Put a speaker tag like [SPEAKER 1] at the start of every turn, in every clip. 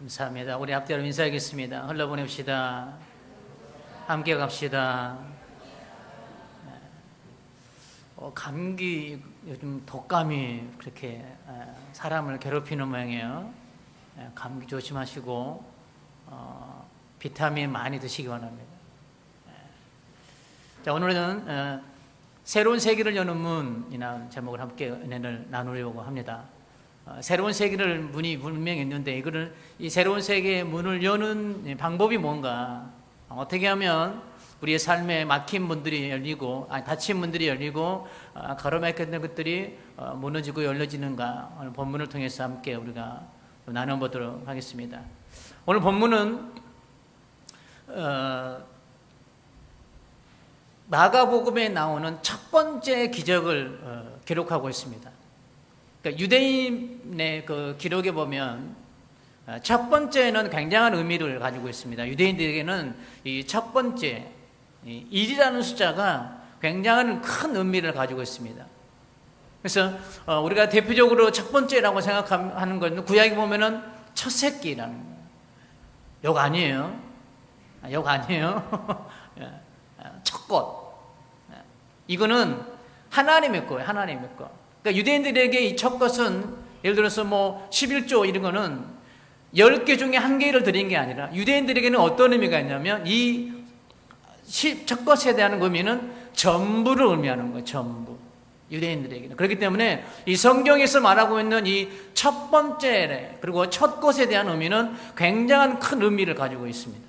[SPEAKER 1] 감사합니다. 우리 앞뒤로 인사하겠습니다. 흘러보냅시다. 함께 갑시다. 감기, 요즘 독감이 그렇게 사람을 괴롭히는 모양이에요. 감기 조심하시고 비타민 많이 드시기 바랍니다. 자, 오늘은 새로운 세계를 여는 문이라는 제목을 함께 은혜를 나누려고 합니다. 새로운 세계를 문이 분명히 있는데 이 새로운 세계의 문을 여는 방법이 뭔가, 어떻게 하면 우리의 삶에 막힌 문들이 열리고 닫힌 문들이 열리고 가로막혔던 것들이 무너지고 열려지는가, 오늘 본문을 통해서 함께 우리가 나눠보도록 하겠습니다. 오늘 본문은 마가복음에 나오는 첫 번째 기적을 기록하고 있습니다. 그러니까 유대인의 그 기록에 보면 첫 번째는 굉장한 의미를 가지고 있습니다. 유대인들에게는 이 첫 번째 1이라는 숫자가 굉장한 큰 의미를 가지고 있습니다. 그래서 우리가 대표적으로 첫 번째라고 생각하는 것은 구약에 보면은 첫 새끼라는 거예요. 욕 아니에요. 욕 아니에요. 첫 것. 이거는 하나님의 거예요. 하나님의 거. 그러니까 유대인들에게 이 첫 것은 예를 들어서 11조 이런 거는 10개 중에 1개를 드린 게 아니라 유대인들에게는 어떤 의미가 있냐면 이 첫 것에 대한 의미는 전부를 의미하는 거예요. 전부. 유대인들에게는. 그렇기 때문에 이 성경에서 말하고 있는 이 첫 번째 그리고 첫 것에 대한 의미는 굉장한 큰 의미를 가지고 있습니다.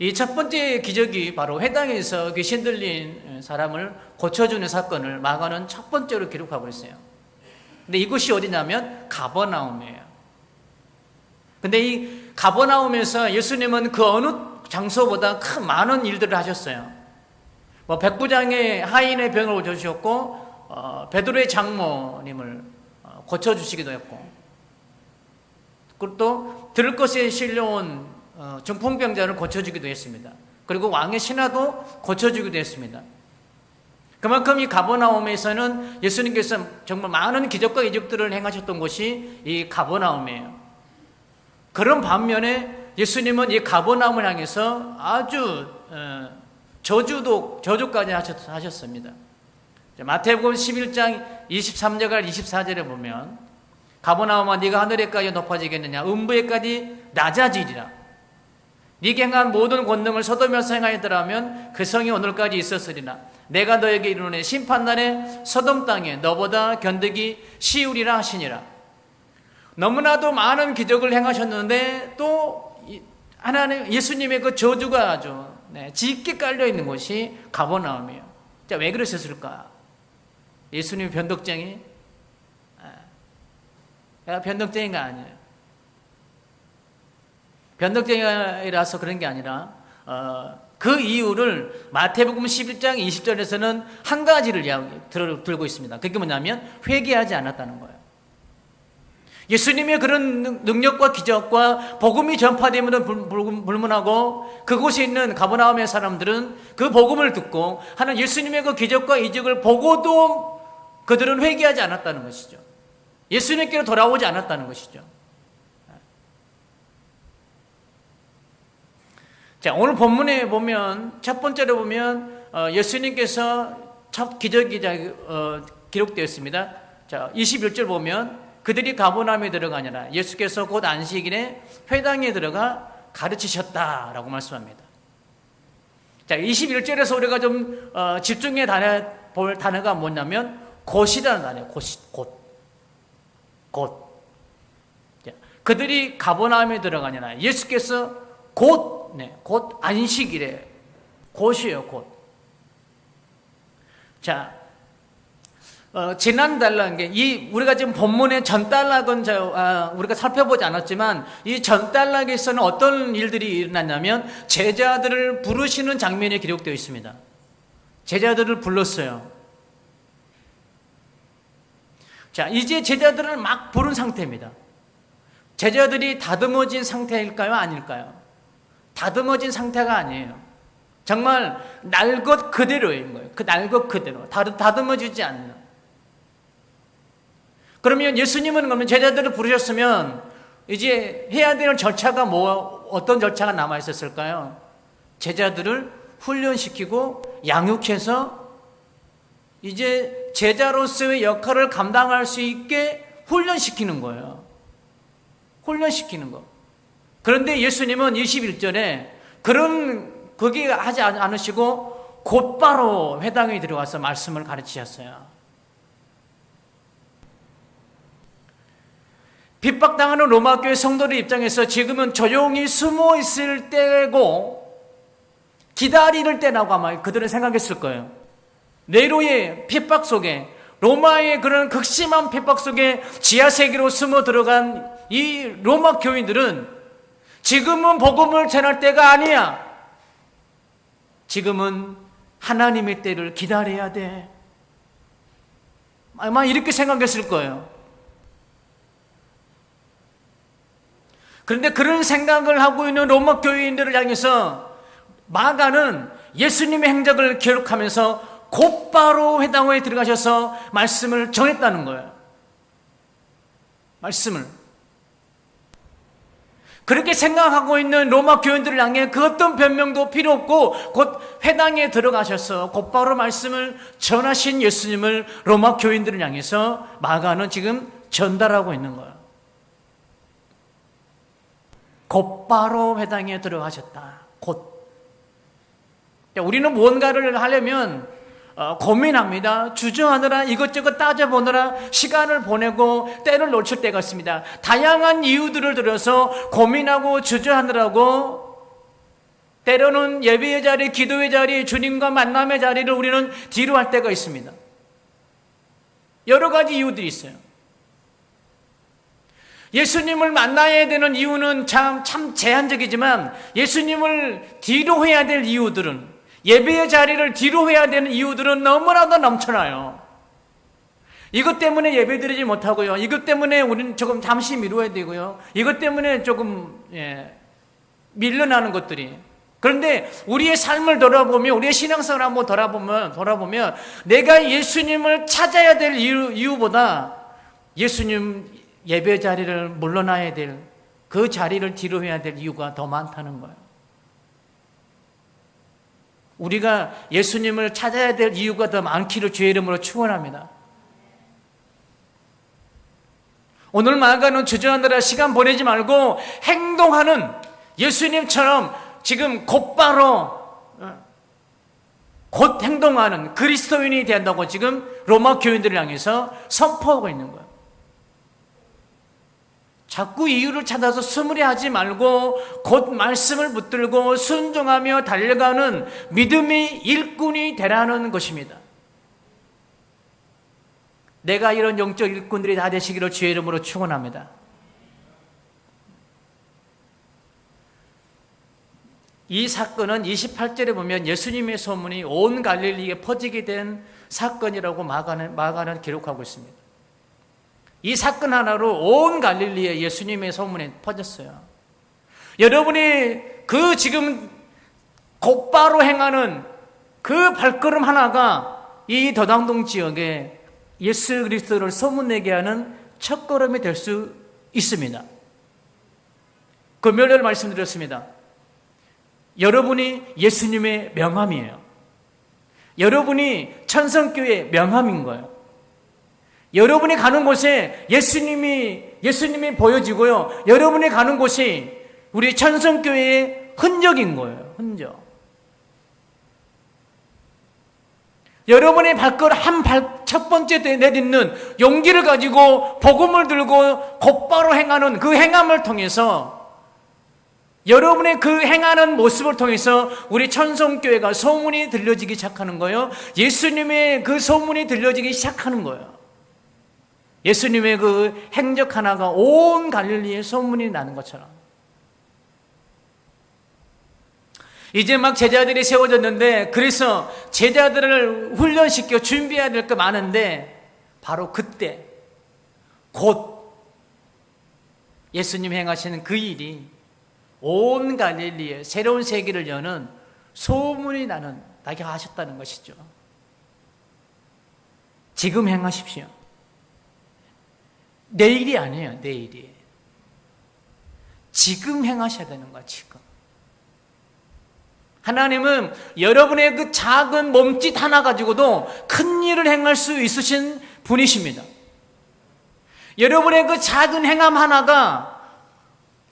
[SPEAKER 1] 이 첫 번째 기적이 바로 회당에서 귀신 들린 사람을 고쳐주는 사건을 마가는 첫 번째로 기록하고 있어요. 근데 이곳이 어디냐면 가버나움이에요. 근데 이 가버나움에서 예수님은 그 어느 장소보다 많은 일들을 하셨어요. 백부장의 하인의 병을 고쳐주셨고 베드로의 장모님을 고쳐주시기도 했고, 그리고 또 들을 것에 실려온 중풍병자를 고쳐주기도 했습니다. 그리고 왕의 신하도 고쳐주기도 했습니다. 그만큼 이 가버나움에서는 예수님께서 정말 많은 기적과 이적들을 행하셨던 곳이 이 가버나움이에요. 그런 반면에 예수님은 이 가버나움을 향해서 아주 저주까지 하셨습니다. 마태복음 11장 23절과 24절에 보면 가버나움아 네가 하늘에까지 높아지겠느냐, 음부에까지 낮아지리라. 네게 행한 모든 권능을 소돔에서 행하였더라면 그 성이 오늘까지 있었으리라. 내가 너에게 이르노니 심판날에 소돔 땅에 너보다 견디기 쉬우리라 하시니라. 너무나도 많은 기적을 행하셨는데 또 하나님 예수님의 그 저주가 아주 짙게 깔려 있는 곳이 가버나움이에요. 자, 왜 그러셨을까? 예수님 변덕쟁이? 변덕쟁이가 아니에요. 변덕쟁이라서 그런 게 아니라 그 이유를 마태복음 11장 20절에서는 한 가지를 들고 있습니다. 그게 뭐냐면 회개하지 않았다는 거예요. 예수님의 그런 능력과 기적과 복음이 전파되면 불문하고 그곳에 있는 가버나움의 사람들은 그 복음을 듣고 하는 예수님의 그 기적과 이적을 보고도 그들은 회개하지 않았다는 것이죠. 예수님께로 돌아오지 않았다는 것이죠. 자, 오늘 본문에 보면 첫 번째로 보면 예수님께서 첫 기적이 기록되어 있습니다. 자, 21절 보면 그들이 가버나움에 들어가니라. 예수께서 곧 안식일에 회당에 들어가 가르치셨다라고 말씀합니다. 자, 21절에서 우리가 좀 집중해 볼 단어가 뭐냐면 곧이라는 단어예요. 곧. 자, 그들이 가버나움에 들어가니라. 예수께서 곧 안식일에 곧이에요. 곧. 자, 지난달라는 게 우리가 지금 본문의 전달락은 우리가 살펴보지 않았지만 이 전달락에서는 어떤 일들이 일어났냐면 제자들을 부르시는 장면이 기록되어 있습니다. 제자들을 불렀어요. 자, 이제 제자들을 막 부른 상태입니다. 제자들이 다듬어진 상태일까요? 아닐까요? 다듬어진 상태가 아니에요. 정말 날 것 그대로인 거예요. 날 것 그대로. 다듬어지지 않는. 그러면 예수님은 그러면 제자들을 부르셨으면 이제 해야 되는 절차가 어떤 절차가 남아 있었을까요? 제자들을 훈련시키고 양육해서 이제 제자로서의 역할을 감당할 수 있게 훈련시키는 거예요. 훈련시키는 거. 그런데 예수님은 21절에 거기 하지 않으시고 곧바로 회당에 들어가서 말씀을 가르치셨어요. 핍박당하는 로마 교회 성도들 입장에서 지금은 조용히 숨어 있을 때고 기다릴 때라고 아마 그들은 생각했을 거예요. 네로의 핍박 속에, 로마의 그런 극심한 핍박 속에 지하세계로 숨어 들어간 이 로마 교인들은 지금은 복음을 전할 때가 아니야. 지금은 하나님의 때를 기다려야 돼. 아마 이렇게 생각했을 거예요. 그런데 그런 생각을 하고 있는 로마 교인들을 향해서 마가는 예수님의 행적을 기록하면서 곧바로 회당에 들어가셔서 말씀을 전했다는 거예요. 말씀을. 그렇게 생각하고 있는 로마 교인들을 향해 그 어떤 변명도 필요 없고 곧 회당에 들어가셔서 곧바로 말씀을 전하신 예수님을 로마 교인들을 향해서 마가는 지금 전달하고 있는 거예요. 곧바로 회당에 들어가셨다. 곧. 우리는 무언가를 하려면 고민합니다. 주저하느라 이것저것 따져보느라 시간을 보내고 때를 놓칠 때가 있습니다. 다양한 이유들을 들어서 고민하고 주저하느라고 때로는 예배의 자리, 기도의 자리, 주님과 만남의 자리를 우리는 뒤로 할 때가 있습니다. 여러 가지 이유들이 있어요. 예수님을 만나야 되는 이유는 참 제한적이지만 예수님을 뒤로 해야 될 이유들은, 예배의 자리를 뒤로 해야 되는 이유들은 너무나도 넘쳐나요. 이것 때문에 예배드리지 못하고요. 이것 때문에 우리는 조금 잠시 미루어야 되고요. 이것 때문에 조금 밀려나는 것들이. 그런데 우리의 삶을 돌아보면, 우리의 신앙생활을 한번 돌아보면 내가 예수님을 찾아야 될 이유보다 예수님 예배 자리를 물러나야 될, 그 자리를 뒤로 해야 될 이유가 더 많다는 거예요. 우리가 예수님을 찾아야 될 이유가 더 많기를 주의 이름으로 축원합니다. 오늘 마가는 주저하느라 시간 보내지 말고 행동하는 예수님처럼 지금 곧바로 곧 행동하는 그리스도인이 된다고 지금 로마 교인들을 향해서 선포하고 있는 거예요. 자꾸 이유를 찾아서 스무리하지 말고 곧 말씀을 붙들고 순종하며 달려가는 믿음의 일꾼이 되라는 것입니다. 내가 이런 영적 일꾼들이 다 되시기를 주의 이름으로 축원합니다. 이 사건은 28절에 보면 예수님의 소문이 온 갈릴리에 퍼지게 된 사건이라고 마가는 기록하고 있습니다. 이 사건 하나로 온 갈릴리에 예수님의 소문이 퍼졌어요. 여러분이 그 지금 곧바로 행하는 그 발걸음 하나가 이 더당동 지역에 예수 그리스도를 소문내게 하는 첫걸음이 될 수 있습니다. 금요일 말씀드렸습니다. 여러분이 예수님의 명함이에요. 여러분이 천성교회의 명함인 거예요. 여러분이 가는 곳에 예수님이 보여지고요. 여러분이 가는 곳이 우리 천성교회의 흔적인 거예요. 흔적. 여러분의 첫 번째 내딛는 용기를 가지고 복음을 들고 곧바로 행하는 그 행함을 통해서, 여러분의 그 행하는 모습을 통해서 우리 천성교회가 소문이 들려지기 시작하는 거예요. 예수님의 그 소문이 들려지기 시작하는 거예요. 예수님의 그 행적 하나가 온 갈릴리에 소문이 나는 것처럼. 이제 막 제자들이 세워졌는데, 그래서 제자들을 훈련시켜 준비해야 될 게 많은데, 바로 그때 곧 예수님 행하시는 그 일이 온 갈릴리에 새로운 세계를 여는 소문이 나게 하셨다는 것이죠. 지금 행하십시오. 내일이 아니에요. 내일이. 지금 행하셔야 되는 거야. 지금. 하나님은 여러분의 그 작은 몸짓 하나 가지고도 큰 일을 행할 수 있으신 분이십니다. 여러분의 그 작은 행함 하나가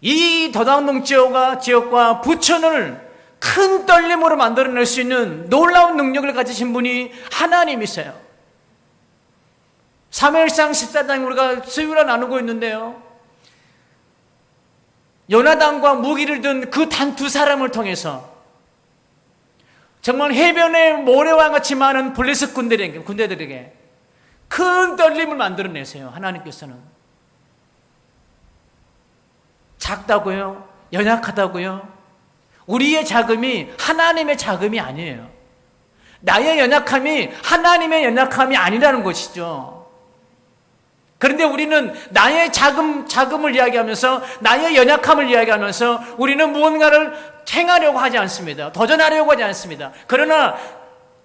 [SPEAKER 1] 이 더당동 지역과 부천을 큰 떨림으로 만들어낼 수 있는 놀라운 능력을 가지신 분이 하나님이세요. 사무엘상 14장 우리가 수요일에 나누고 있는데요, 요나단과 무기를 든 그 단 두 사람을 통해서 정말 해변의 모래와 같이 많은 블레셋 군대들에게 큰 떨림을 만들어내세요. 하나님께서는. 작다고요? 연약하다고요? 우리의 자금이 하나님의 자금이 아니에요. 나의 연약함이 하나님의 연약함이 아니라는 것이죠. 그런데 우리는 나의 자금을 이야기하면서, 나의 연약함을 이야기하면서 우리는 무언가를 행하려고 하지 않습니다. 도전하려고 하지 않습니다. 그러나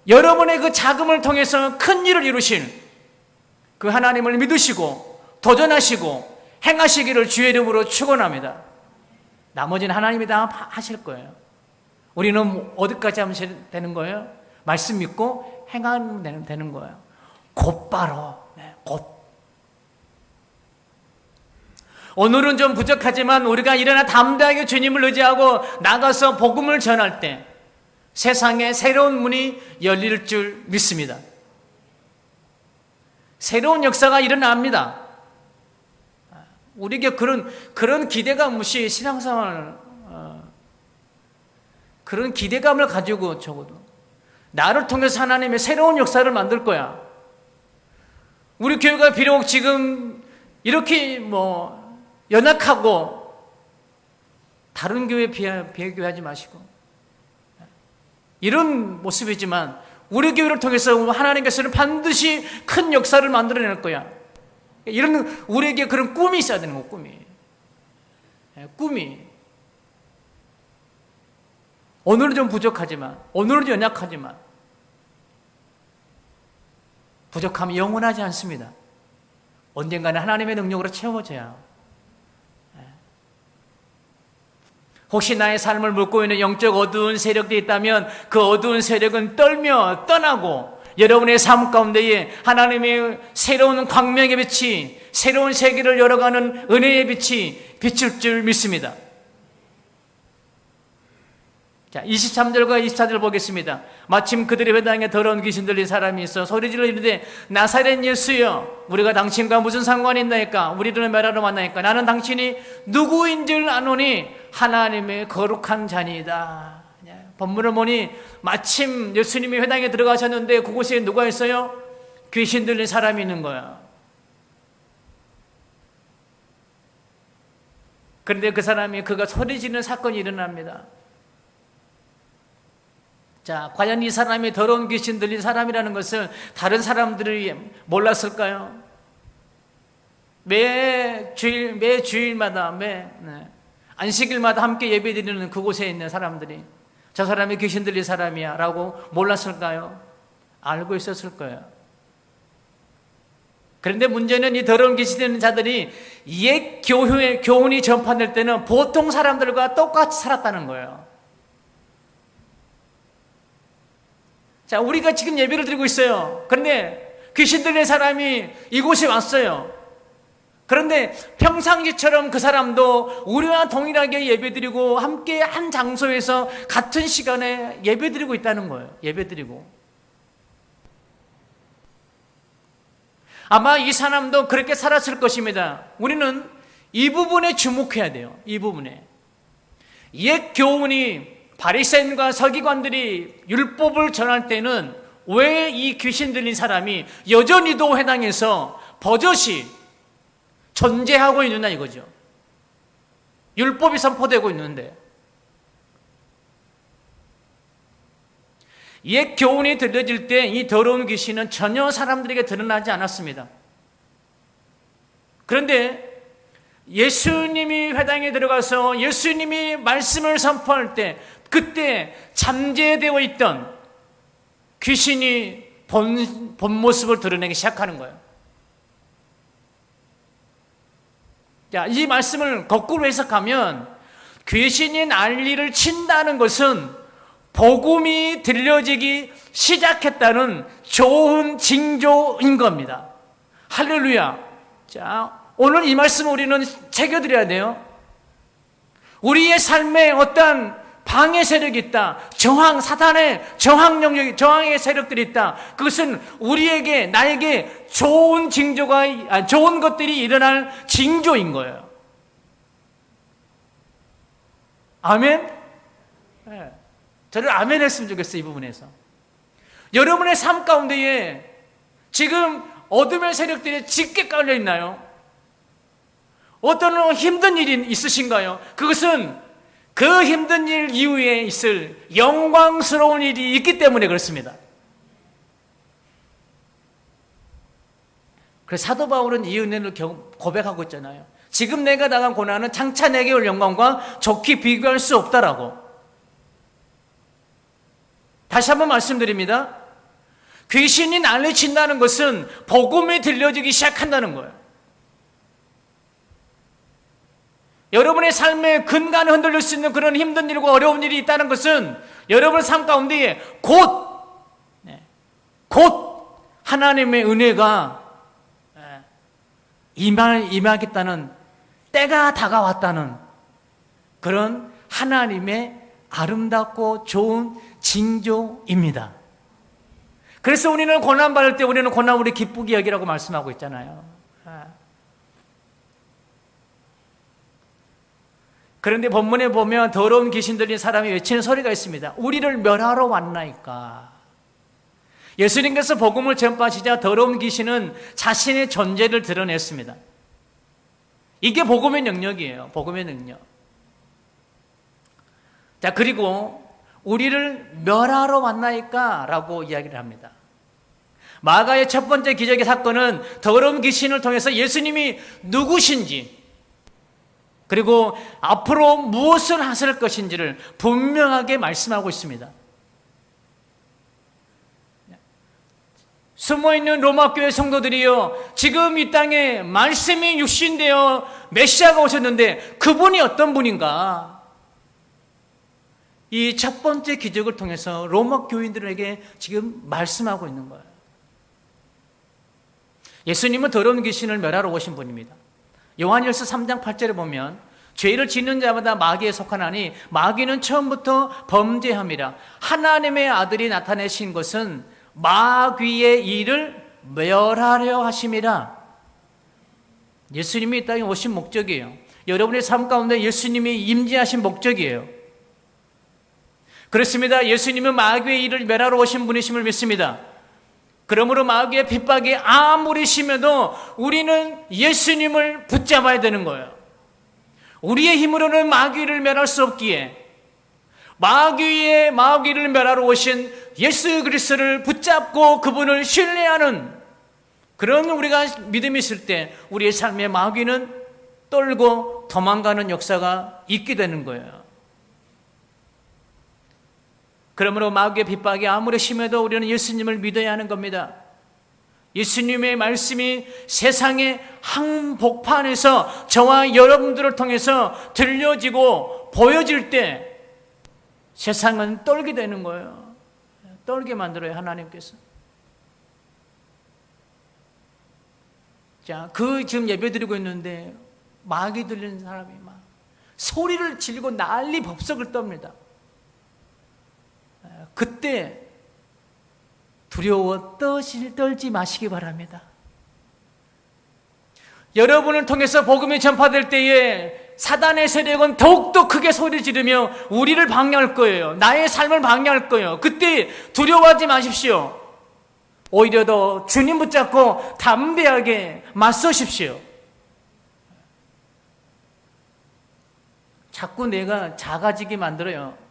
[SPEAKER 1] 여러분의 그 자금을 통해서 큰 일을 이루신 그 하나님을 믿으시고 도전하시고 행하시기를 주의 이름으로 축원합니다. 나머지는 하나님이 다 하실 거예요. 우리는 어디까지 하면 되는 거예요? 말씀 믿고 행하면 되는 거예요. 곧바로. 곧. 오늘은 좀 부족하지만 우리가 일어나 담대하게 주님을 의지하고 나가서 복음을 전할 때 세상에 새로운 문이 열릴 줄 믿습니다. 새로운 역사가 일어납니다. 우리에게 그런 기대감 없이 신앙생활을, 그런 기대감을 가지고 적어도 나를 통해서 하나님의 새로운 역사를 만들 거야. 우리 교회가 비록 지금 이렇게 연약하고 다른 교회에 비교하지 마시고 이런 모습이지만 우리 교회를 통해서 하나님께서는 반드시 큰 역사를 만들어낼 거야. 이런 우리에게 그런 꿈이 있어야 되는 거. 꿈이. 오늘은 좀 부족하지만, 오늘은 연약하지만 부족함이 영원하지 않습니다. 언젠가는 하나님의 능력으로 채워져야. 혹시 나의 삶을 묶고 있는 영적 어두운 세력들이 있다면 그 어두운 세력은 떨며 떠나고 여러분의 삶 가운데에 하나님의 새로운 광명의 빛이, 새로운 세계를 열어가는 은혜의 빛이 비칠 줄 믿습니다. 자, 23절과 24절 보겠습니다. 마침 그들의 회당에 더러운 귀신 들린 사람이 있어 소리질러 이르되 나사렛 예수여, 우리가 당신과 무슨 상관이 있나이까? 우리를 멸하러 왔나이까? 나는 당신이 누구인 줄 아노니 하나님의 거룩한 자니이다. 본문을 보니 마침 예수님이 회당에 들어가셨는데 그곳에 누가 있어요? 귀신 들린 사람이 있는 거야. 그런데 그가 소리지르는 사건이 일어납니다. 자, 과연 이 사람이 더러운 귀신 들린 사람이라는 것을 다른 사람들이 몰랐을까요? 매 주일마다 안식일마다 함께 예배드리는 그곳에 있는 사람들이 저 사람이 귀신 들린 사람이야 라고 몰랐을까요? 알고 있었을 거예요. 그런데 문제는 이 더러운 귀신 들린 자들이 옛 교훈이 전파될 때는 보통 사람들과 똑같이 살았다는 거예요. 자, 우리가 지금 예배를 드리고 있어요. 그런데 귀신 들린 사람이 이곳에 왔어요. 그런데 평상시처럼 그 사람도 우리와 동일하게 예배드리고 함께 한 장소에서 같은 시간에 예배드리고 있다는 거예요. 예배드리고. 아마 이 사람도 그렇게 살았을 것입니다. 우리는 이 부분에 주목해야 돼요. 이 부분에. 옛 교훈이 바리새인과 서기관들이 율법을 전할 때는 왜 이 귀신 들린 사람이 여전히도 회당에서 버젓이 존재하고 있느냐 이거죠. 율법이 선포되고 있는데 옛 교훈이 들려질 때 이 더러운 귀신은 전혀 사람들에게 드러나지 않았습니다. 그런데 예수님이 회당에 들어가서 예수님이 말씀을 선포할 때 그때 잠재되어 있던 귀신이 본 모습을 드러내기 시작하는 거예요. 자, 이 말씀을 거꾸로 해석하면 귀신이 난리를 친다는 것은 복음이 들려지기 시작했다는 좋은 징조인 겁니다. 할렐루야. 자, 오늘 이 말씀 우리는 새겨드려야 돼요. 우리의 삶에 어떤 방해 세력이 있다. 사탄의 저항 영역이, 저항의 세력들이 있다. 그것은 우리에게, 나에게 좋은 좋은 것들이 일어날 징조인 거예요. 아멘? 네. 저를 아멘 했으면 좋겠어요, 이 부분에서. 여러분의 삶 가운데에 지금 어둠의 세력들이 짙게 깔려 있나요? 어떤 힘든 일이 있으신가요? 그것은 그 힘든 일 이후에 있을 영광스러운 일이 있기 때문에 그렇습니다. 그래서 사도 바울은 이 은혜를 고백하고 있잖아요. 지금 내가 당한 고난은 장차 내게 올 영광과 좋게 비교할 수 없다라고. 다시 한번 말씀드립니다. 귀신이 난리친다는 것은 복음이 들려지기 시작한다는 거예요. 여러분의 삶의 근간을 흔들릴 수 있는 그런 힘든 일과 어려운 일이 있다는 것은 여러분의 삶 가운데 곧 하나님의 은혜가 임하겠다는 때가 다가왔다는 그런 하나님의 아름답고 좋은 징조입니다. 그래서 우리는 고난받을 때 우리는 고난 우리 기쁘게 여기라고 말씀하고 있잖아요. 그런데 본문에 보면 더러운 귀신 들린 사람이 외치는 소리가 있습니다. 우리를 멸하러 왔나이까. 예수님께서 복음을 전파하시자 더러운 귀신은 자신의 존재를 드러냈습니다. 이게 복음의 능력이에요. 복음의 능력. 자, 그리고 우리를 멸하러 왔나이까 라고 이야기를 합니다. 마가의 첫 번째 기적의 사건은 더러운 귀신을 통해서 예수님이 누구신지, 그리고 앞으로 무엇을 하실 것인지를 분명하게 말씀하고 있습니다. 숨어있는 로마교회 성도들이요, 지금 이 땅에 말씀이 육신되어 메시아가 오셨는데 그분이 어떤 분인가? 이 첫 번째 기적을 통해서 로마 교인들에게 지금 말씀하고 있는 거예요. 예수님은 더러운 귀신을 멸하러 오신 분입니다. 요한일서 3장 8절에 보면 죄를 짓는 자마다 마귀에 속하나니 마귀는 처음부터 범죄함이라. 하나님의 아들이 나타내신 것은 마귀의 일을 멸하려 하심이라. 예수님이 이 땅에 오신 목적이에요. 여러분의 삶 가운데 예수님이 임재하신 목적이에요. 그렇습니다. 예수님은 마귀의 일을 멸하러 오신 분이심을 믿습니다. 그러므로 마귀의 핍박이 아무리 심해도 우리는 예수님을 붙잡아야 되는 거예요. 우리의 힘으로는 마귀를 멸할 수 없기에 마귀를 멸하러 오신 예수 그리스도를 붙잡고 그분을 신뢰하는 그런 우리가 믿음이 있을 때 우리의 삶의 마귀는 떨고 도망가는 역사가 있게 되는 거예요. 그러므로 마귀의 핍박이 아무리 심해도 우리는 예수님을 믿어야 하는 겁니다. 예수님의 말씀이 세상의 한복판에서 저와 여러분들을 통해서 들려지고 보여질 때 세상은 떨게 되는 거예요. 떨게 만들어요, 하나님께서. 자, 지금 예배 드리고 있는데 마귀 들리는 사람이 막 소리를 지르고 난리 법석을 떱니다. 그때 두려워 떨지 마시기 바랍니다. 여러분을 통해서 복음이 전파될 때에 사단의 세력은 더욱더 크게 소리 지르며 우리를 방해할 거예요. 나의 삶을 방해할 거예요. 그때 두려워하지 마십시오. 오히려 더 주님 붙잡고 담대하게 맞서십시오. 자꾸 내가 작아지게 만들어요.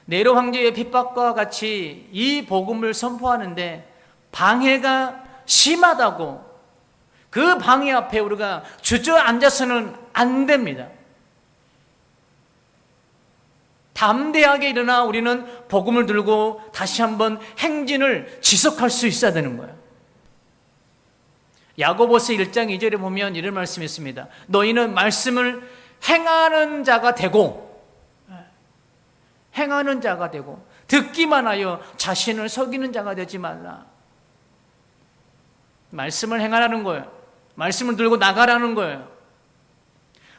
[SPEAKER 1] 네로 황제의 핍박과 같이 이 복음을 선포하는데 방해가 심하다고, 그 방해 앞에 우리가 주저앉아서는 안 됩니다. 담대하게 일어나 우리는 복음을 들고 다시 한번 행진을 지속할 수 있어야 되는 거예요. 야고보서 1장 2절에 보면 이런 말씀이 있습니다. 너희는 말씀을 행하는 자가 되고 듣기만 하여 자신을 속이는 자가 되지 말라. 말씀을 행하라는 거예요. 말씀을 들고 나가라는 거예요.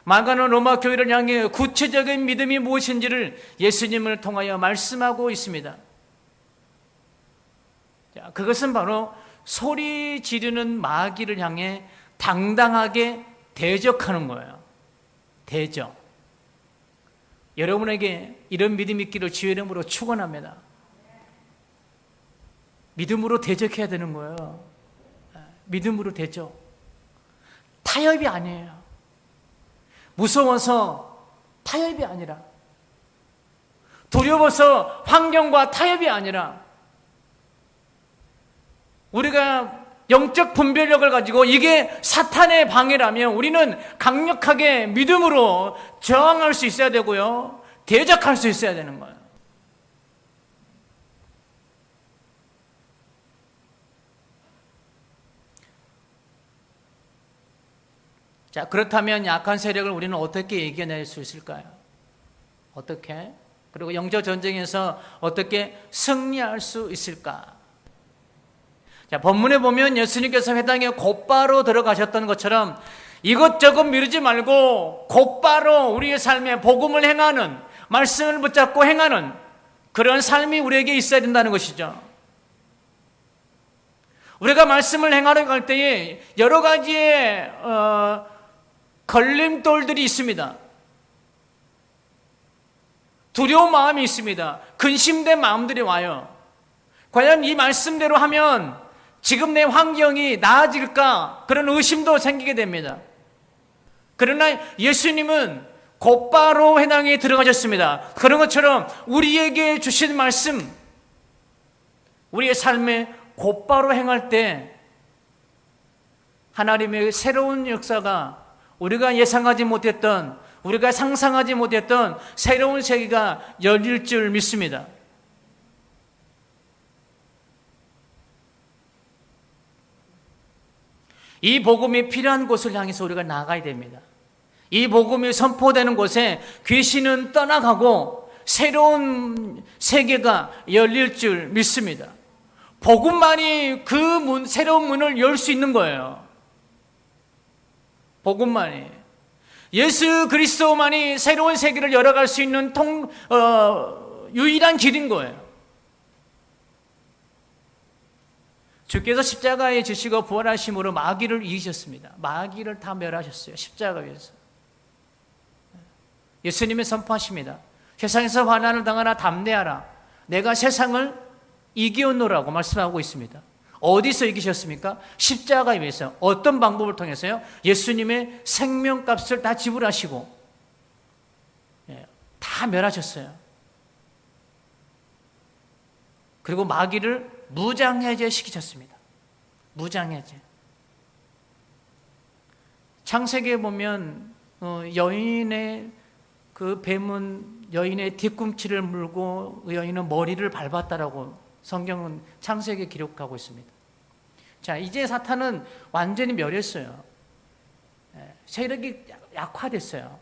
[SPEAKER 1] 마가는 로마 교회를 향해 구체적인 믿음이 무엇인지를 예수님을 통하여 말씀하고 있습니다. 자, 그것은 바로 소리 지르는 마귀를 향해 당당하게 대적하는 거예요. 대적. 여러분에게 이런 믿음이 있기를 주의 이름으로 축원합니다. 믿음으로 대적해야 되는 거예요. 믿음으로 대적. 타협이 아니에요. 무서워서 타협이 아니라, 두려워서 환경과 타협이 아니라, 우리가 영적 분별력을 가지고 이게 사탄의 방해라면 우리는 강력하게 믿음으로 저항할 수 있어야 되고요, 대적할 수 있어야 되는 거예요. 자, 그렇다면 약한 세력을 우리는 어떻게 이겨낼 수 있을까요? 어떻게? 그리고 영적 전쟁에서 어떻게 승리할 수 있을까? 자, 본문에 보면 예수님께서 회당에 곧바로 들어가셨던 것처럼 이것저것 미루지 말고 곧바로 우리의 삶에 복음을 행하는, 말씀을 붙잡고 행하는 그런 삶이 우리에게 있어야 된다는 것이죠. 우리가 말씀을 행하려고 할 때에 여러 가지의 걸림돌들이 있습니다. 두려운 마음이 있습니다. 근심된 마음들이 와요. 과연 이 말씀대로 하면 지금 내 환경이 나아질까? 그런 의심도 생기게 됩니다. 그러나 예수님은 곧바로 회당에 들어가셨습니다. 그런 것처럼 우리에게 주신 말씀, 우리의 삶에 곧바로 행할 때 하나님의 새로운 역사가, 우리가 예상하지 못했던, 우리가 상상하지 못했던 새로운 세계가 열릴 줄 믿습니다. 이 복음이 필요한 곳을 향해서 우리가 나가야 됩니다. 이 복음이 선포되는 곳에 귀신은 떠나가고 새로운 세계가 열릴 줄 믿습니다. 복음만이 그 새로운 문을 열 수 있는 거예요. 복음만이. 예수 그리스도만이 새로운 세계를 열어갈 수 있는 유일한 길인 거예요. 주께서 십자가에 지시고 부활하심으로 마귀를 이기셨습니다. 마귀를 다 멸하셨어요. 십자가 위에서. 예수님이 선포하십니다. 세상에서 환난을 당하나 담대하라. 내가 세상을 이기었노라고 말씀하고 있습니다. 어디서 이기셨습니까? 십자가 위에서. 어떤 방법을 통해서요? 예수님의 생명값을 다 지불하시고 다 멸하셨어요. 그리고 마귀를 무장해제 시키셨습니다. 무장해제. 창세기에 보면 여인의 그 뱀은 여인의 뒤꿈치를 물고 여인은 머리를 밟았다라고 성경은 창세기에 기록하고 있습니다. 자, 이제 사탄은 완전히 멸했어요. 세력이 약화됐어요.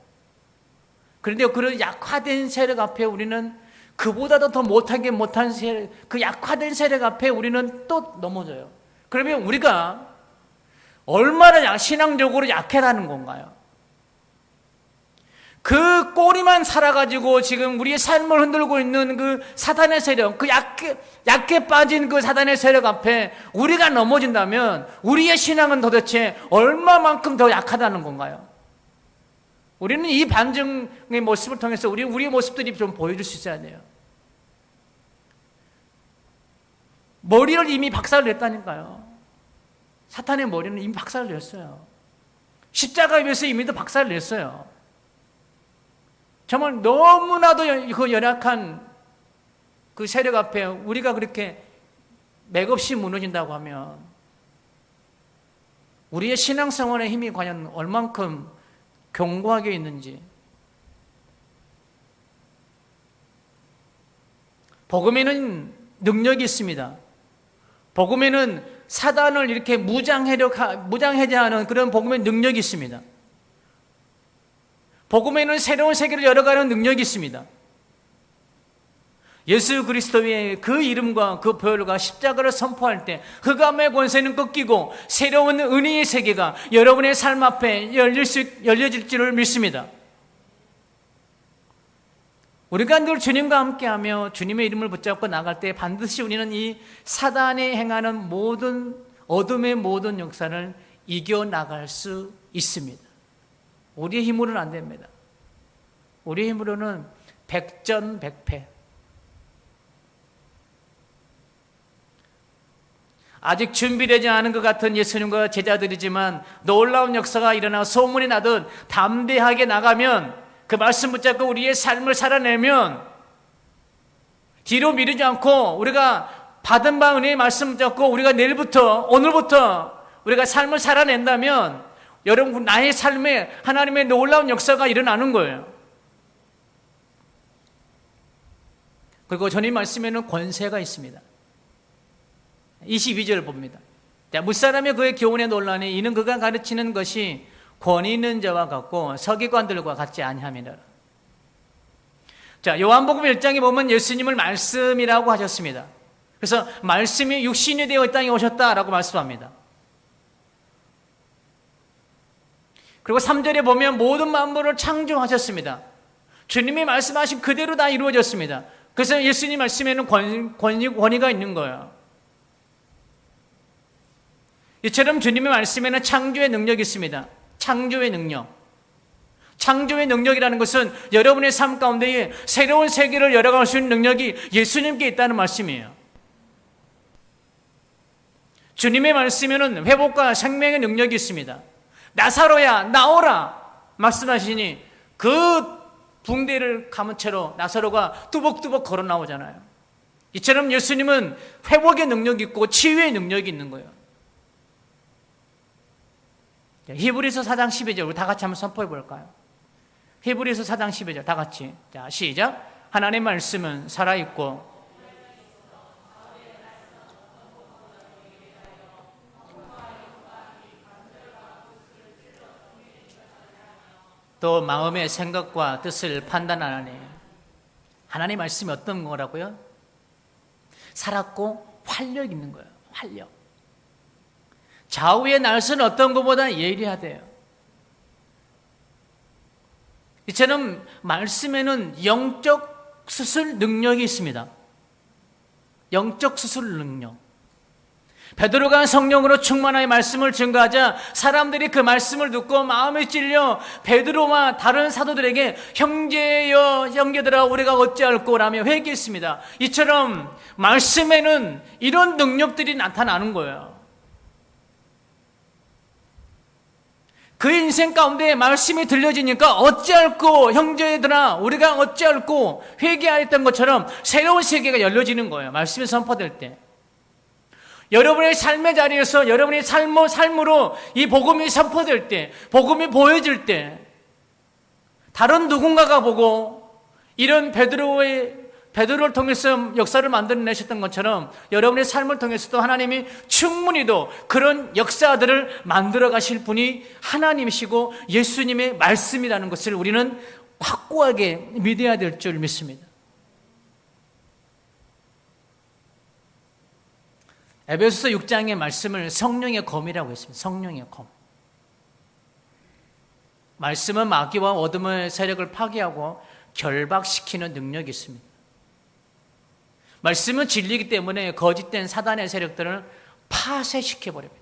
[SPEAKER 1] 그런데 그런 약화된 세력 앞에 우리는 그보다도 더 못한 세력, 그 약화된 세력 앞에 우리는 또 넘어져요. 그러면 우리가 얼마나 신앙적으로 약해라는 건가요? 그 꼬리만 살아가지고 지금 우리의 삶을 흔들고 있는 그 사단의 세력, 그 약해 빠진 그 사단의 세력 앞에 우리가 넘어진다면 우리의 신앙은 도대체 얼마만큼 더 약하다는 건가요? 우리는 이 반증의 모습을 통해서 우리의 모습들이 좀 보여줄 수 있어야 돼요. 머리를 이미 박살을 냈다니까요. 사탄의 머리는 이미 박살을 냈어요. 십자가 위에서 이미 박살을 냈어요. 정말 너무나도 그 연약한 그 세력 앞에 우리가 그렇게 맥없이 무너진다고 하면 우리의 신앙생활의 힘이 과연 얼만큼 견고하게 있는지. 복음에는 능력이 있습니다. 복음에는 사단을 이렇게 무장해제하는 그런 복음의 능력이 있습니다. 복음에는 새로운 세계를 열어가는 능력이 있습니다. 예수 그리스도의 그 이름과 그 보혈과 십자가를 선포할 때 흑암의 권세는 꺾이고 새로운 은혜의 세계가 여러분의 삶 앞에 열려질 줄을 믿습니다. 우리가 늘 주님과 함께하며 주님의 이름을 붙잡고 나갈 때 반드시 우리는 이 사단이 행하는 모든 어둠의 모든 역사를 이겨나갈 수 있습니다. 우리의 힘으로는 안 됩니다. 우리의 힘으로는 백전백패. 아직 준비되지 않은 것 같은 예수님과 제자들이지만 놀라운 역사가 일어나 소문이 나듯 담대하게 나가면, 그 말씀 붙잡고 우리의 삶을 살아내면, 뒤로 미루지 않고 우리가 받은 바 은혜의 말씀 붙잡고 우리가 오늘부터 우리가 삶을 살아낸다면 여러분, 나의 삶에 하나님의 놀라운 역사가 일어나는 거예요. 그리고 주님 말씀에는 권세가 있습니다. 22절 봅니다. 자, 무사람의 그의 교훈에 논란이 이는 그가 가르치는 것이 권위 있는 자와 같고 서기관들과 같지 아니함이라. 자, 요한복음 1장에 보면 예수님을 말씀이라고 하셨습니다. 그래서 말씀이 육신이 되어 이 땅에 오셨다라고 말씀합니다. 그리고 3절에 보면 모든 만물을 창조하셨습니다. 주님이 말씀하신 그대로 다 이루어졌습니다. 그래서 예수님 말씀에는 권위가 있는 거예요. 이처럼 주님의 말씀에는 창조의 능력이 있습니다. 창조의 능력. 창조의 능력이라는 것은 여러분의 삶 가운데에 새로운 세계를 열어갈 수 있는 능력이 예수님께 있다는 말씀이에요. 주님의 말씀에는 회복과 생명의 능력이 있습니다. 나사로야 나오라 말씀하시니 그 붕대를 감은 채로 나사로가 뚜벅뚜벅 걸어 나오잖아요. 이처럼 예수님은 회복의 능력이 있고 치유의 능력이 있는 거예요. 히브리서 4장 12절 우리 다 같이 한번 선포해 볼까요? 히브리서 4장 12절 다 같이. 자, 시작. 하나님의 말씀은 살아있고 또 마음의 생각과 뜻을 판단하나니. 하나님의 말씀이 어떤 거라고요? 살았고 활력 있는 거예요. 활력. 좌우의 날선 어떤 것보다 예리하대요. 이처럼 말씀에는 영적 수술 능력이 있습니다. 영적 수술 능력. 베드로가 성령으로 충만하여 말씀을 증거하자 사람들이 그 말씀을 듣고 마음에 찔려 베드로와 다른 사도들에게 형제들아 우리가 어찌할꼬 라며 회개했습니다. 이처럼 말씀에는 이런 능력들이 나타나는 거예요. 그 인생 가운데 말씀이 들려지니까 어찌할꼬 형제들아 우리가 어찌할꼬 회개하였던 것처럼 새로운 세계가 열려지는 거예요. 말씀이 선포될 때. 여러분의 삶의 자리에서 여러분의 삶으로 이 복음이 선포될 때, 복음이 보여질 때 다른 누군가가 보고 이런 베드로를 통해서 역사를 만들어내셨던 것처럼 여러분의 삶을 통해서도 하나님이 충분히도 그런 역사들을 만들어 가실 분이 하나님이시고 예수님의 말씀이라는 것을 우리는 확고하게 믿어야 될 줄 믿습니다. 에베소서 6장의 말씀을 성령의 검이라고 했습니다. 성령의 검. 말씀은 마귀와 어둠의 세력을 파괴하고 결박시키는 능력이 있습니다. 말씀은 진리이기 때문에 거짓된 사단의 세력들을 파쇄시켜버립니다.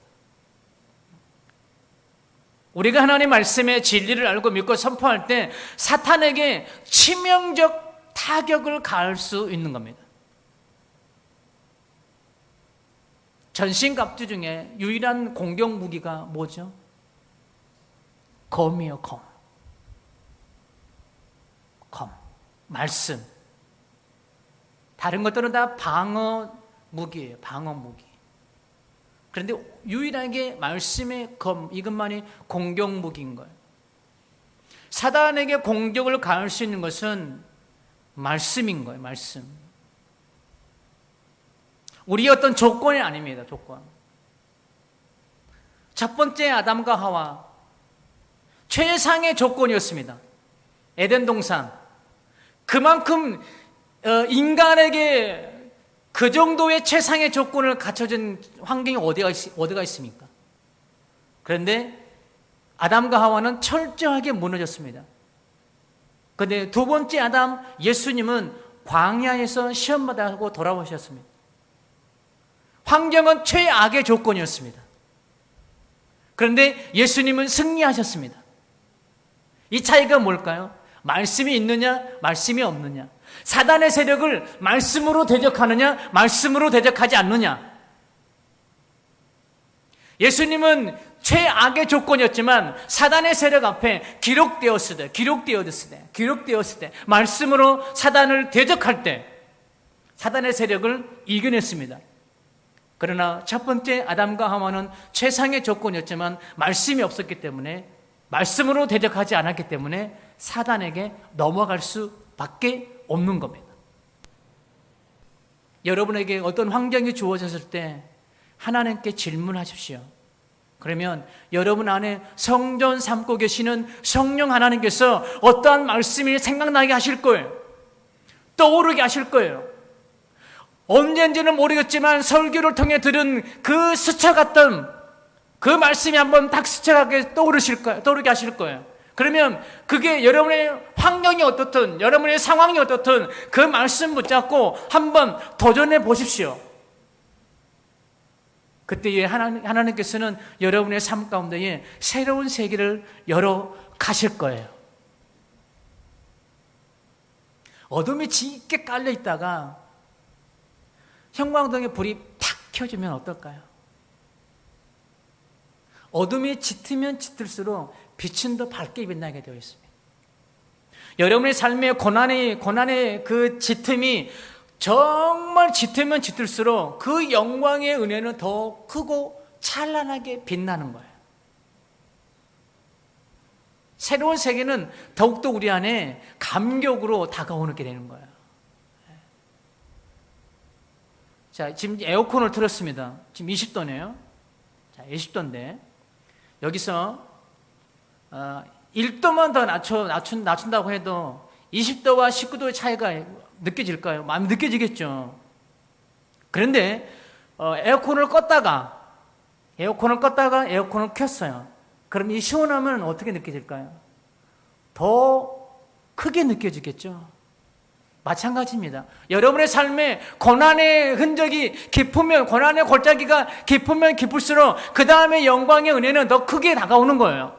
[SPEAKER 1] 우리가 하나님 말씀의 진리를 알고 믿고 선포할 때 사탄에게 치명적 타격을 가할 수 있는 겁니다. 전신갑주 중에 유일한 공격 무기가 뭐죠? 검이요, 검. 검. 말씀. 다른 것들은 다 방어 무기예요. 방어 무기. 그런데 유일하게 말씀의 검, 이것만이 공격 무기인 거예요. 사단에게 공격을 가할 수 있는 것은 말씀인 거예요. 말씀. 우리의 어떤 조건이 아닙니다. 조건. 첫 번째 아담과 하와, 최상의 조건이었습니다. 에덴 동산. 그만큼 인간에게 그 정도의 최상의 조건을 갖춰준 환경이 어디가 있습니까? 그런데 아담과 하와는 철저하게 무너졌습니다. 그런데 두 번째 아담 예수님은 광야에서 시험받아고 돌아오셨습니다. 환경은 최악의 조건이었습니다. 그런데 예수님은 승리하셨습니다. 이 차이가 뭘까요? 말씀이 있느냐, 말씀이 없느냐. 사단의 세력을 말씀으로 대적하느냐, 말씀으로 대적하지 않느냐. 예수님은 최악의 조건이었지만 사단의 세력 앞에 기록되었으되 말씀으로 사단을 대적할 때 사단의 세력을 이겨냈습니다. 그러나 첫 번째 아담과 하와는 최상의 조건이었지만 말씀이 없었기 때문에, 말씀으로 대적하지 않았기 때문에 사단에게 넘어갈 수밖에 없는 겁니다. 여러분에게 어떤 환경이 주어졌을 때 하나님께 질문하십시오. 그러면 여러분 안에 성전 삼고 계시는 성령 하나님께서 어떠한 말씀이 생각나게 하실 거예요. 떠오르게 하실 거예요. 언젠지는 모르겠지만 설교를 통해 들은 그 스쳐갔던 그 말씀이 한번 딱 스쳐가게 떠오르게 하실 거예요. 그러면 그게 여러분의 환경이 어떻든, 여러분의 상황이 어떻든 그 말씀 붙잡고 한번 도전해 보십시오. 그때에 하나님께서는 여러분의 삶 가운데에 새로운 세계를 열어 가실 거예요. 어둠이 짙게 깔려 있다가 형광등에 불이 탁 켜지면 어떨까요? 어둠이 짙으면 짙을수록 빛은 더 밝게 빛나게 되어 있습니다. 여러분의 삶의 고난의 그 짙음이 정말 짙으면 짙을수록 그 영광의 은혜는 더 크고 찬란하게 빛나는 거예요. 새로운 세계는 더욱더 우리 안에 감격으로 다가오게 되는 거예요. 자, 지금 에어컨을 틀었습니다. 지금 20도네요. 자, 20도인데 여기서 1도만 더 낮춘다고 해도 20도와 19도의 차이가 느껴질까요? 많이 느껴지겠죠. 그런데 에어컨을 껐다가 에어컨을 켰어요. 그럼 이 시원함은 어떻게 느껴질까요? 더 크게 느껴지겠죠. 마찬가지입니다. 여러분의 삶에 고난의 흔적이 깊으면, 고난의 골짜기가 깊으면 깊을수록 그 다음에 영광의 은혜는 더 크게 다가오는 거예요.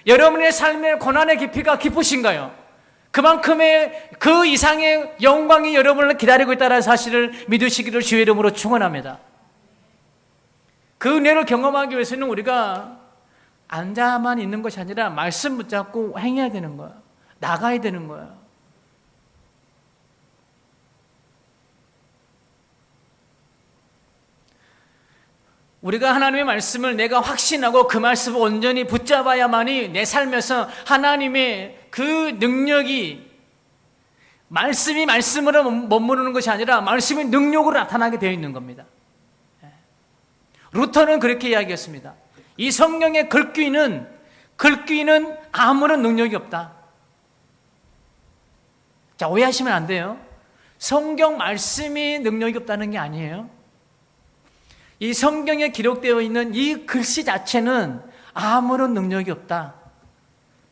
[SPEAKER 1] 여러분의 삶의 고난의 깊이가 깊으신가요? 그만큼의 그 이상의 영광이 여러분을 기다리고 있다는 사실을 믿으시기를 주의 이름으로 축원합니다. 그 은혜를 경험하기 위해서는 우리가 앉아만 있는 것이 아니라 말씀 붙잡고 행해야 되는 거예요. 나가야 되는 거예요. 우리가 하나님의 말씀을 내가 확신하고 그 말씀을 온전히 붙잡아야만이 내 삶에서 하나님의 그 능력이, 말씀이 말씀으로 머무르는 것이 아니라 말씀이 능력으로 나타나게 되어 있는 겁니다. 루터는 그렇게 이야기했습니다. 이 성령의 글귀는 아무런 능력이 없다. 자, 오해하시면 안 돼요. 성경 말씀이 능력이 없다는 게 아니에요. 이 성경에 기록되어 있는 이 글씨 자체는 아무런 능력이 없다.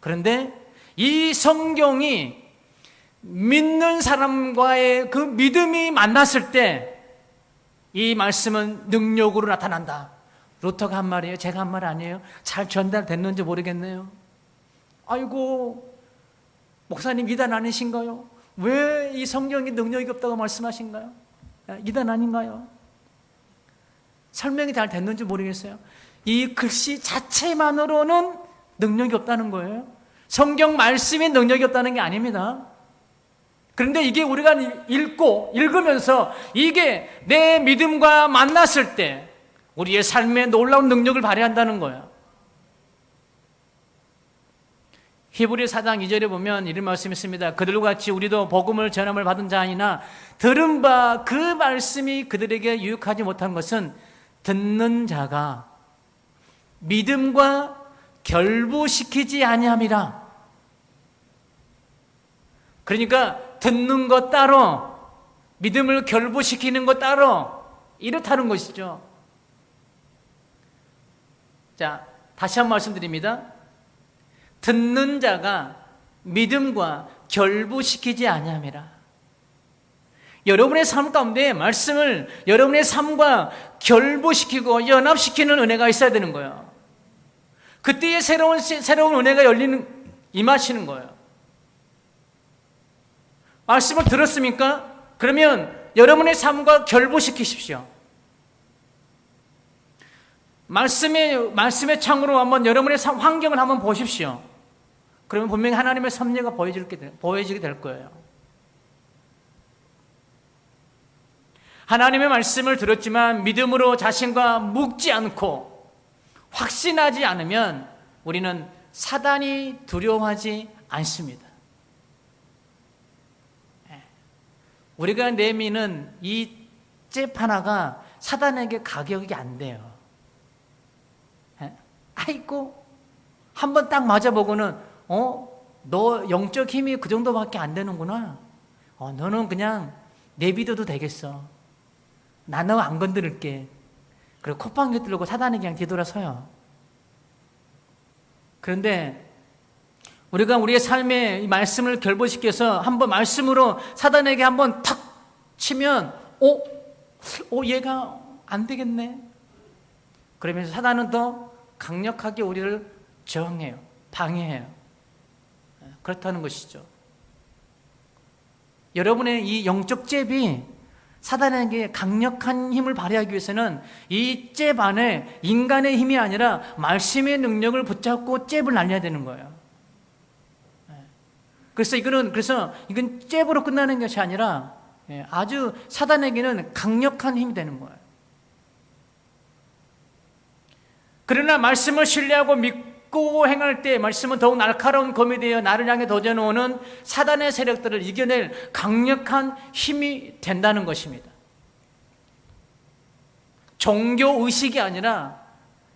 [SPEAKER 1] 그런데 이 성경이 믿는 사람과의 그 믿음이 만났을 때 이 말씀은 능력으로 나타난다. 루터가 한 말이에요. 제가 한 말 아니에요. 잘 전달됐는지 모르겠네요. 아이고, 목사님 이단 아니신가요? 왜 이 성경이 능력이 없다고 말씀하신가요? 이단 아닌가요? 설명이 잘 됐는지 모르겠어요. 이 글씨 자체만으로는 능력이 없다는 거예요. 성경 말씀이 능력이 없다는 게 아닙니다. 그런데 이게 우리가 읽으면서 이게 내 믿음과 만났을 때 우리의 삶에 놀라운 능력을 발휘한다는 거예요. 히브리 4장 2절에 보면 이런 말씀이 있습니다. 그들과 같이 우리도 복음을 전함을 받은 자이나 들은 바 그 말씀이 그들에게 유익하지 못한 것은 듣는 자가 믿음과 결부시키지 아니함이라. 그러니까 듣는 것 따로, 믿음을 결부시키는 것 따로, 이렇다는 것이죠. 자, 다시 한 번 말씀드립니다. 듣는 자가 믿음과 결부시키지 아니함이라. 여러분의 삶 가운데 말씀을 여러분의 삶과 결부시키고 연합시키는 은혜가 있어야 되는 거예요. 그때에 새로운 은혜가 임하시는 거예요. 말씀을 들었습니까? 그러면 여러분의 삶과 결부시키십시오. 말씀의 창으로 한번 여러분의 환경을 한번 보십시오. 그러면 분명히 하나님의 섭리가 보여지게 될 거예요. 하나님의 말씀을 들었지만 믿음으로 자신과 묶지 않고 확신하지 않으면 우리는 사단이 두려워하지 않습니다. 우리가 내미는 이 잽 하나가 사단에게 가격이 안 돼요. 아이고, 한번 딱 맞아보고는 너 영적 힘이 그 정도밖에 안 되는구나. 너는 그냥 내비둬도 되겠어. 나는 안 건드릴게. 그리고 콧방귀 들고 사단이 그냥 뒤돌아서요. 그런데 우리가 우리의 삶에 이 말씀을 결부시켜서 한번 말씀으로 사단에게 한번 탁 치면 얘가 안 되겠네. 그러면서 사단은 더 강력하게 우리를 저항해요. 방해해요. 그렇다는 것이죠. 여러분의 이 영적 잽이 사단에게 강력한 힘을 발휘하기 위해서는 이 잽 안에 인간의 힘이 아니라 말씀의 능력을 붙잡고 잽을 날려야 되는 거예요. 그래서 이건 잽으로 끝나는 것이 아니라 아주 사단에게는 강력한 힘이 되는 거예요. 그러나 말씀을 신뢰하고 믿고 행할 때 말씀은 더욱 날카로운 검이 되어 나를 향해 도전해오는 사단의 세력들을 이겨낼 강력한 힘이 된다는 것입니다. 종교의식이 아니라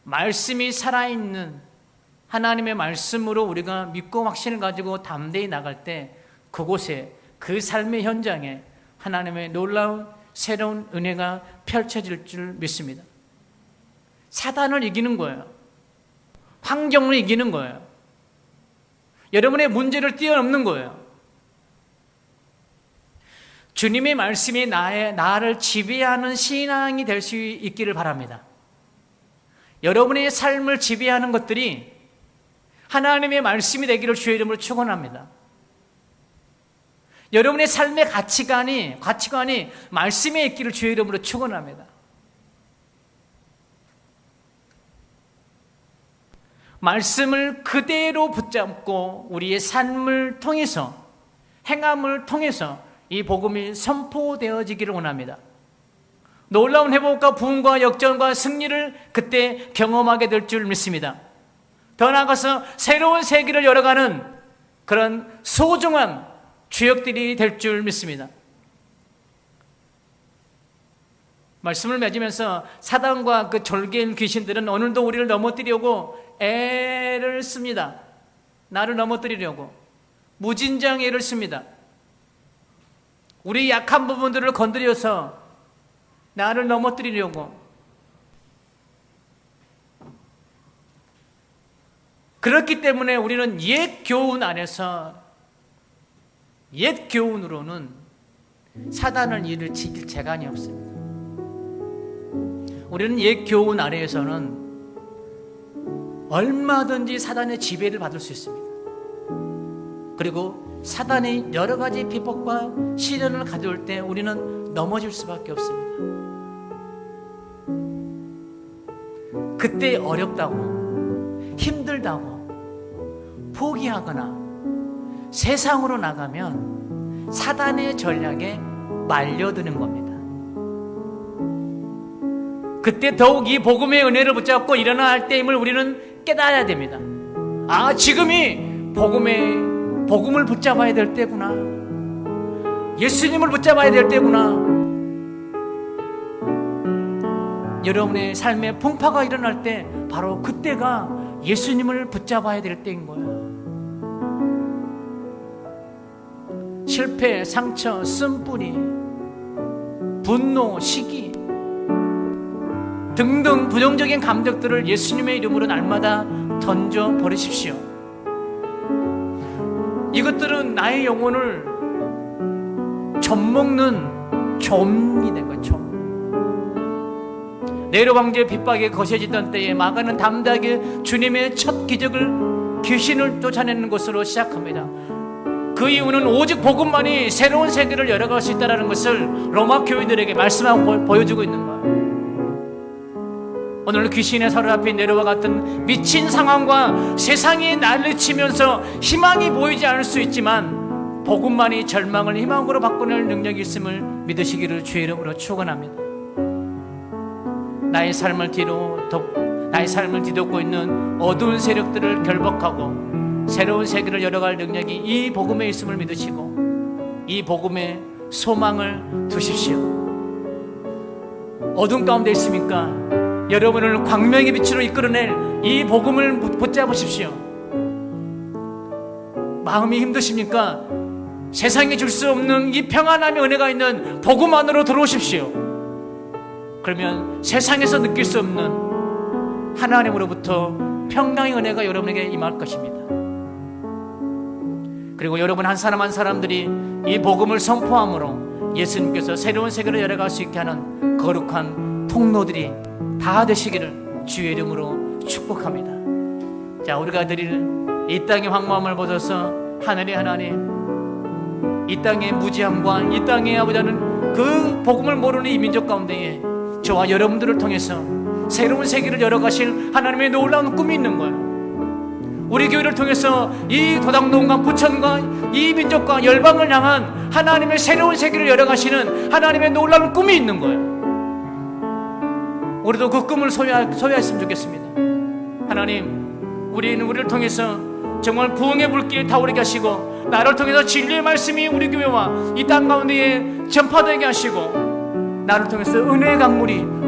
[SPEAKER 1] 말씀이 살아있는 하나님의 말씀으로 우리가 믿고 확신을 가지고 담대히 나갈 때 그곳에, 그 삶의 현장에 하나님의 놀라운 새로운 은혜가 펼쳐질 줄 믿습니다. 사단을 이기는 거예요. 환경을 이기는 거예요. 여러분의 문제를 뛰어넘는 거예요. 주님의 말씀이 나를 지배하는 신앙이 될 수 있기를 바랍니다. 여러분의 삶을 지배하는 것들이 하나님의 말씀이 되기를 주의 이름으로 축원합니다. 여러분의 삶의 가치관이 말씀에 있기를 주의 이름으로 축원합니다. 말씀을 그대로 붙잡고 우리의 삶을 통해서, 행함을 통해서 이 복음이 선포되어지기를 원합니다. 놀라운 회복과 부흥과 역전과 승리를 그때 경험하게 될 줄 믿습니다. 더 나아가서 새로운 세계를 열어가는 그런 소중한 주역들이 될 줄 믿습니다. 말씀을 맺으면서 사단과 그 졸개인 귀신들은 오늘도 우리를 넘어뜨리려고 애를 씁니다. 나를 넘어뜨리려고 무진장 애를 씁니다. 우리 약한 부분들을 건드려서 나를 넘어뜨리려고. 그렇기 때문에 우리는 옛 교훈 안에서, 옛 교훈으로는 사단을 이를 지킬 재간이 없습니다. 우리는 옛 교훈 아래에서는 얼마든지 사단의 지배를 받을 수 있습니다. 그리고 사단이 여러 가지 비법과 시련을 가져올 때 우리는 넘어질 수밖에 없습니다. 그때 어렵다고, 힘들다고 포기하거나 세상으로 나가면 사단의 전략에 말려드는 겁니다. 그때 더욱 이 복음의 은혜를 붙잡고 일어나야 할 때임을 우리는 깨달아야 됩니다. 지금이 복음을 붙잡아야 될 때구나. 예수님을 붙잡아야 될 때구나. 여러분의 삶에 풍파가 일어날 때 바로 그때가 예수님을 붙잡아야 될 때인 거예요. 실패, 상처, 쓴뿌리, 분노, 시기 등등 부정적인 감정들을 예수님의 이름으로 날마다 던져버리십시오. 이것들은 나의 영혼을 좀먹는 좀이 된 거예요. 좀. 네로 황제의 핍박에 거세지던 때에 마가는 담대하게 주님의 첫 기적을 귀신을 쫓아내는 것으로 시작합니다. 그 이유는 오직 복음만이 새로운 세계를 열어갈 수 있다는 것을 로마 교인들에게 말씀하고 보여주고 있는 거예요. 오늘 귀신의 사로 앞에 네로와 같은 미친 상황과 세상이 난리치면서 희망이 보이지 않을 수 있지만 복음만이 절망을 희망으로 바꿔낼 능력이 있음을 믿으시기를 주의 이름으로 축원합니다. 나의 삶을 뒤덮고 있는 어두운 세력들을 결박하고 새로운 세계를 열어갈 능력이 이 복음에 있음을 믿으시고 이 복음에 소망을 두십시오. 어둠 가운데 있습니까? 여러분을 광명의 빛으로 이끌어낼 이 복음을 붙잡으십시오. 마음이 힘드십니까? 세상에 줄 수 없는 이 평안함의 은혜가 있는 복음 안으로 들어오십시오. 그러면 세상에서 느낄 수 없는 하나님으로부터 평강의 은혜가 여러분에게 임할 것입니다. 그리고 여러분 한 사람 한 사람들이 이 복음을 선포함으로 예수님께서 새로운 세계를 열어갈 수 있게 하는 거룩한 통로들이 다 되시기를 주의 이름으로 축복합니다. 자, 우리가 드릴 이 땅의 황무함을 보셔서 하늘의 하나님, 이 땅의 무지함과 이 땅의 아버지는 그 복음을 모르는 이 민족 가운데에 저와 여러분들을 통해서 새로운 세계를 열어가실 하나님의 놀라운 꿈이 있는 거예요. 우리 교회를 통해서 이 도당동과 부천과 이 민족과 열방을 향한 하나님의 새로운 세계를 열어가시는 하나님의 놀라운 꿈이 있는 거예요. 우리도 그 꿈을 소유했으면 좋겠습니다. 하나님, 우리를 통해서 정말 부흥의 불길이 타오르게 하시고 나를 통해서 진리의 말씀이 우리 교회와 이 땅 가운데에 전파되게 하시고 나를 통해서 은혜의 강물이